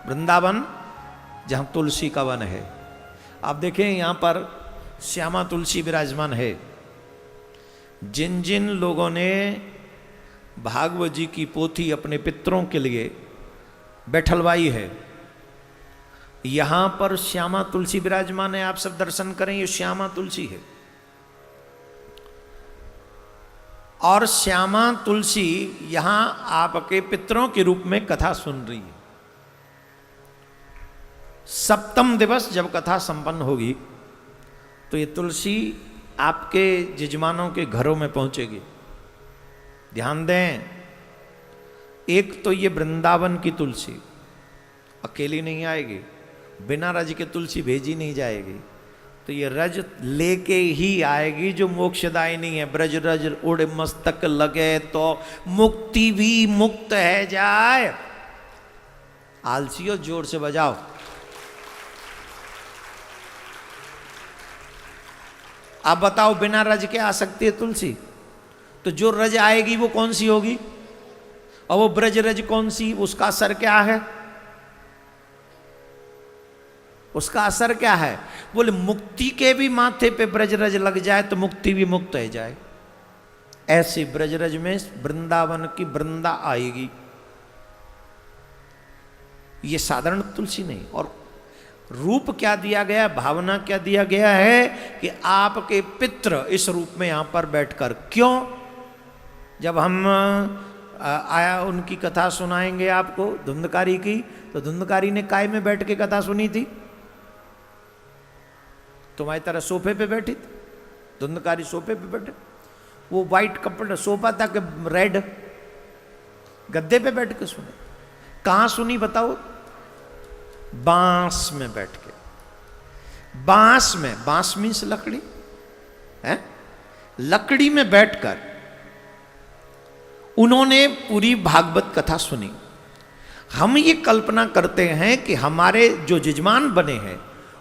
वृंदावन जहां तुलसी का वन है। आप देखें यहां पर श्यामा तुलसी विराजमान है। जिन जिन लोगों ने भागवत जी की पोथी अपने पितरों के लिए बैठलवाई है, यहां पर श्यामा तुलसी विराजमान है। आप सब दर्शन करें, ये श्यामा तुलसी है। और श्यामा तुलसी यहां आपके पितरों के रूप में कथा सुन रही है। सप्तम दिवस जब कथा संपन्न होगी तो ये तुलसी आपके यजमानों के घरों में पहुंचेगी। ध्यान दें, एक तो ये वृंदावन की तुलसी अकेली नहीं आएगी, बिना रज के तुलसी भेजी नहीं जाएगी। तो ये रज लेके ही आएगी जो मोक्षदायिनी है। ब्रज रज उड़ मस्तक लगे तो मुक्ति भी मुक्त है जाए। आलसियों जोर से बजाओ। आप बताओ, बिना रज के आ सकती है तुलसी? तो जो रज आएगी वो कौन सी होगी? और वो ब्रज रज कौन सी, उसका असर क्या है? उसका असर क्या है? बोले मुक्ति के भी माथे पे ब्रज रज लग जाए तो मुक्ति भी मुक्त हो जाए। ऐसे ब्रज रज में वृंदावन की वृंदा आएगी। ये साधारण तुलसी नहीं। और रूप क्या दिया गया, भावना क्या दिया गया है कि आपके पितृ इस रूप में यहां पर बैठकर। क्यों? जब हम आया उनकी कथा सुनाएंगे आपको धुंधकारी की, तो धुंधकारी ने काय में बैठ के कथा सुनी थी? तुम्हारी तरह सोफे पे बैठी थी। धुंधकारी सोफे पे बैठे, वो वाइट कपड़ा सोफा था कि रेड गद्दे पे बैठ के सुने। कहां सुनी बताओ? बांस में बैठ के। बांस में, बांस मीन्स लकड़ी है, लकड़ी में बैठकर उन्होंने पूरी भागवत कथा सुनी। हम ये कल्पना करते हैं कि हमारे जो यजमान बने हैं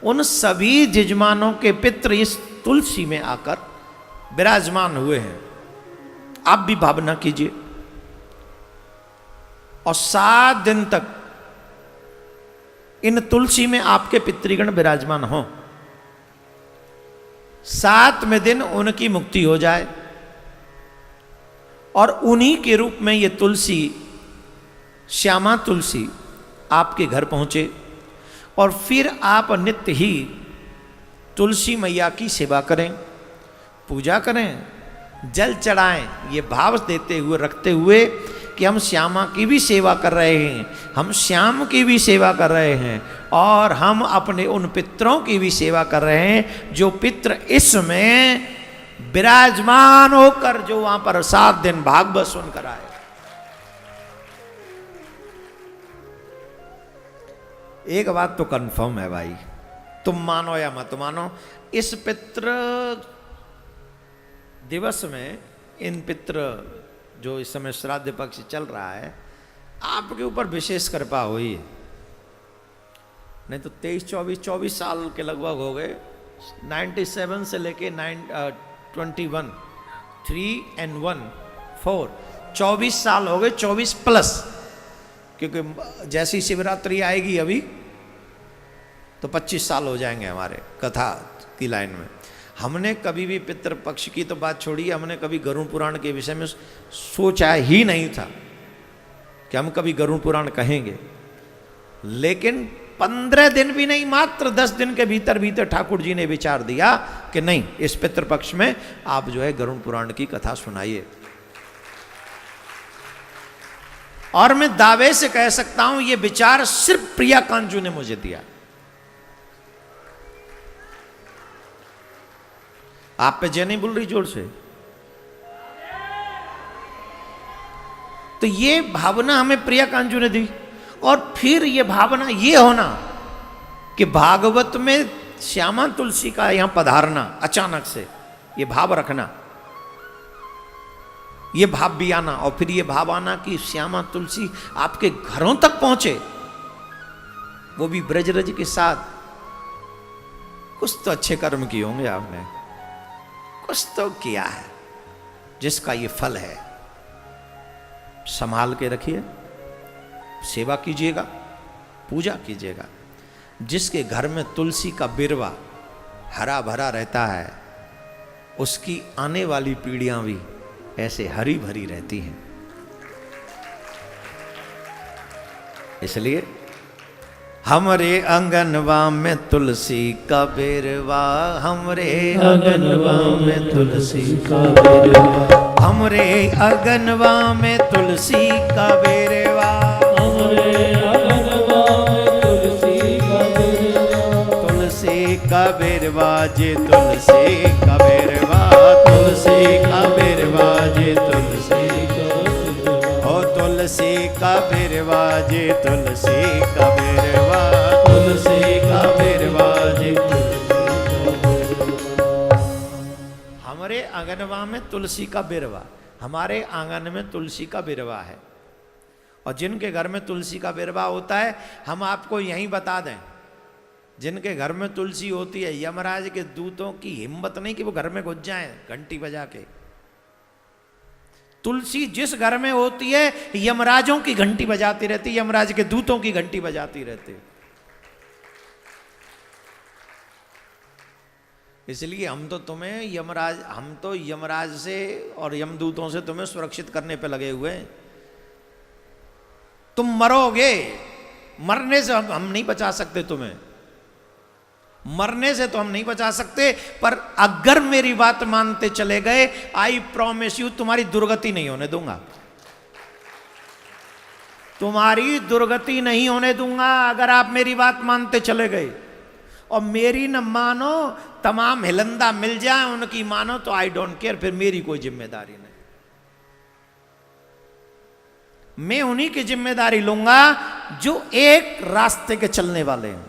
उन सभी यजमानों के पितृ इस तुलसी में आकर विराजमान हुए हैं। आप भी भावना कीजिए। और 7 दिन तक इन तुलसी में आपके पितृगण विराजमान हों। 7वें दिन उनकी मुक्ति हो जाए और उन्हीं के रूप में ये तुलसी, श्यामा तुलसी आपके घर पहुंचे। और फिर आप नित्य ही तुलसी मैया की सेवा करें, पूजा करें, जल चढ़ाएं, ये भाव देते हुए, रखते हुए कि हम श्यामा की भी सेवा कर रहे हैं, हम श्याम की भी सेवा कर रहे हैं, और हम अपने उन पितरों की भी सेवा कर रहे हैं जो पितृ इसमें विराजमान होकर जो वहां पर 7 दिन भागवत सुनकर आए। एक बात तो कंफर्म है भाई, तुम मानो या मत मानो, इस पितृ दिवस में इन पितृ जो इस समय श्राद्ध पक्ष चल रहा है, आपके ऊपर विशेष कृपा हुई है। नहीं तो 23-24 साल के लगभग हो गए। 97 से लेके 21, 3 and 1 4, 24 साल हो गए, 24 प्लस। क्योंकि जैसी शिवरात्रि आएगी अभी तो 25 साल हो जाएंगे हमारे कथा की लाइन में। हमने कभी भी पितृपक्ष की तो बात छोड़ी, हमने कभी गरुड़ पुराण के विषय में सोचा ही नहीं था कि हम कभी गरुड़ पुराण कहेंगे। लेकिन 15 दिन भी नहीं, मात्र 10 दिन के भीतर भीतर ठाकुर जी ने विचार दिया कि नहीं, इस पितृपक्ष में आप जो है गरुड़ पुराण की कथा सुनाइए। और मैं दावे से कह सकता हूं यह विचार सिर्फ प्रिया कांजू ने मुझे दिया। आप पे जय नहीं बोल रही जोर से? तो ये भावना हमें प्रिया कांजू ने दी। और फिर ये भावना ये होना कि भागवत में श्यामा तुलसी का यहां पधारना अचानक से, ये भाव रखना, ये भाव भी आना, और फिर ये भाव आना कि श्यामा तुलसी आपके घरों तक पहुंचे, वो भी ब्रजरज के साथ। कुछ तो अच्छे कर्म किए होंगे आपने, कुछ तो किया है जिसका ये फल है। संभाल के रखिए, सेवा कीजिएगा, पूजा कीजिएगा। जिसके घर में तुलसी का बिरवा हरा भरा रहता है, उसकी आने वाली पीढ़ियां भी ऐसे हरी भरी रहती हैं। इसलिए हमरे आंगनवा में तुलसी का बेरवा, हमरे आंगनवा में तुलसी का बेरवा, हमरे आंगनवा में तुलसी का बेरवा, हमरे आंगनवा में तुलसी का बेरवा, तुलसी का बेरवा जे तुलसी का बेरवा, तुलसी का बेरवा जे तुलसी तुलसी का बेरवा जे तुलसी का बेरवा, तुलसी का बेरवा जे हमारे आंगनवा में तुलसी का बेरवा, हमारे आंगन में तुलसी का बेरवा है। और जिनके घर में तुलसी का बेरवा होता है, हम आपको यहीं बता दें, जिनके घर में तुलसी होती है, यमराज के दूतों की हिम्मत नहीं कि वो घर में घुस जाएं घंटी बजा के। तुलसी जिस घर में होती है, यमराजों की घंटी बजाती रहती, यमराज के दूतों की घंटी बजाती रहती। इसलिए हम तो यमराज से और यमदूतों से तुम्हें सुरक्षित करने पे लगे हुए हैं। तुम मरोगे, मरने से हम नहीं बचा सकते तुम्हें, मरने से तो हम नहीं बचा सकते, पर अगर मेरी बात मानते चले गए, आई प्रॉमिस यू, तुम्हारी दुर्गति नहीं होने दूंगा, तुम्हारी दुर्गति नहीं होने दूंगा अगर आप मेरी बात मानते चले गए। और मेरी न मानो, तमाम हिलंदा मिल जाए उनकी मानो तो आई डोंट केयर, फिर मेरी कोई जिम्मेदारी नहीं। मैं उन्हीं की जिम्मेदारी लूंगा जो एक रास्ते के चलने वाले हैं,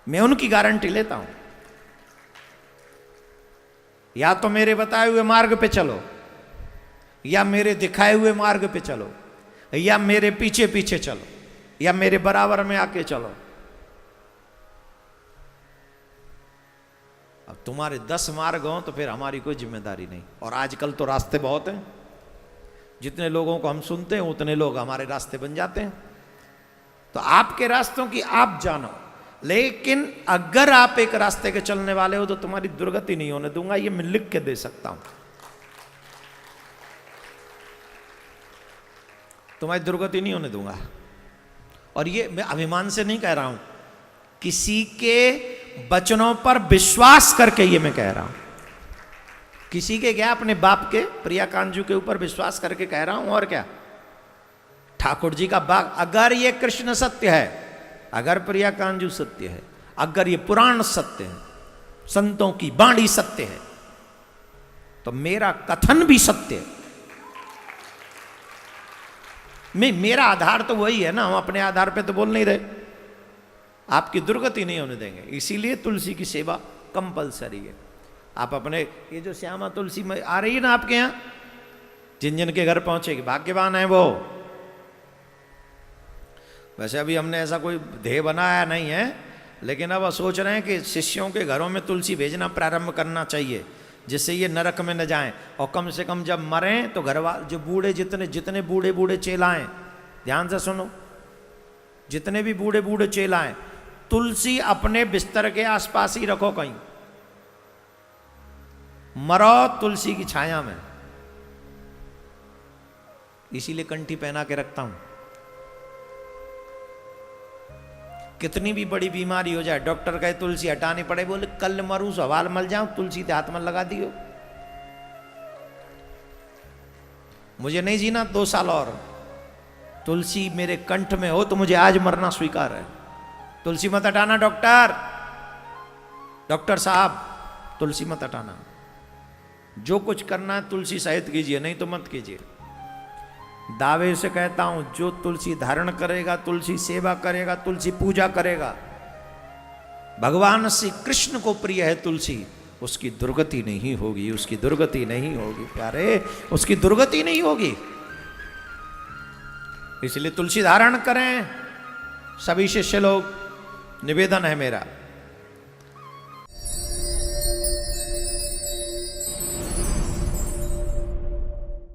मैं उनकी गारंटी लेता हूं। या तो मेरे बताए हुए मार्ग पे चलो, या मेरे दिखाए हुए मार्ग पे चलो, या मेरे पीछे पीछे चलो, या मेरे बराबर में आके चलो। अब तुम्हारे 10 मार्ग हों तो फिर हमारी कोई जिम्मेदारी नहीं। और आजकल तो रास्ते बहुत हैं, जितने लोगों को हम सुनते हैं उतने लोग हमारे रास्ते बन जाते हैं। तो आपके रास्तों की आप जानो, लेकिन अगर आप एक रास्ते के चलने वाले हो तो तुम्हारी दुर्गति नहीं होने दूंगा, ये मैं लिख के दे सकता हूं। तुम्हारी दुर्गति नहीं होने दूंगा। और ये मैं अभिमान से नहीं कह रहा हूं, किसी के वचनों पर विश्वास करके ये मैं कह रहा हूं। किसी के क्या, अपने बाप के प्रिया कांजू के ऊपर विश्वास करके कह रहा हूं। और क्या, ठाकुर जी का बाग, अगर ये कृष्ण सत्य है, अगर प्रिया कांजू सत्य है, अगर ये पुराण सत्य है, संतों की वाणी सत्य है, तो मेरा कथन भी सत्य है। मेरा आधार तो वही है ना, हम अपने आधार पे तो बोल नहीं रहे। आपकी दुर्गति नहीं होने देंगे, इसीलिए तुलसी की सेवा कंपलसरी है। आप अपने ये जो श्यामा तुलसी में आ रही है ना आपके यहाँ, जिन जिन के घर पहुंचेगी, भाग्यवान है वो। वैसे अभी हमने ऐसा कोई ध्येय बनाया नहीं है, लेकिन अब सोच रहे हैं कि शिष्यों के घरों में तुलसी भेजना प्रारंभ करना चाहिए, जिससे ये नरक में न जाएं। और कम से कम जब मरें तो घरवाले जो बूढ़े, जितने बूढ़े बूढ़े चेलाएं, ध्यान से सुनो, जितने भी बूढ़े बूढ़े चेलाएं, तुलसी अपने बिस्तर के आसपास ही रखो, कहीं मरो तुलसी की छाया में। इसीलिए कंठी पहना के रखता हूं। कितनी भी बड़ी बीमारी हो जाए, डॉक्टर कहे तुलसी हटानी पड़े, बोले कल मरू सवाल मल जाऊं, तुलसी ते हाथ में लगा दियो। मुझे नहीं जीना 2 साल और, तुलसी मेरे कंठ में हो तो मुझे आज मरना स्वीकार है। तुलसी मत हटाना डॉक्टर साहब, तुलसी मत हटाना। जो कुछ करना है तुलसी सहित कीजिए, नहीं तो मत कीजिए। दावे से कहता हूं, जो तुलसी धारण करेगा, तुलसी सेवा करेगा, तुलसी पूजा करेगा, भगवान श्री कृष्ण को प्रिय है तुलसी, उसकी दुर्गति नहीं होगी, उसकी दुर्गति नहीं होगी प्यारे, उसकी दुर्गति नहीं होगी। इसलिए तुलसी धारण करें सभी शिष्य लोग, निवेदन है मेरा।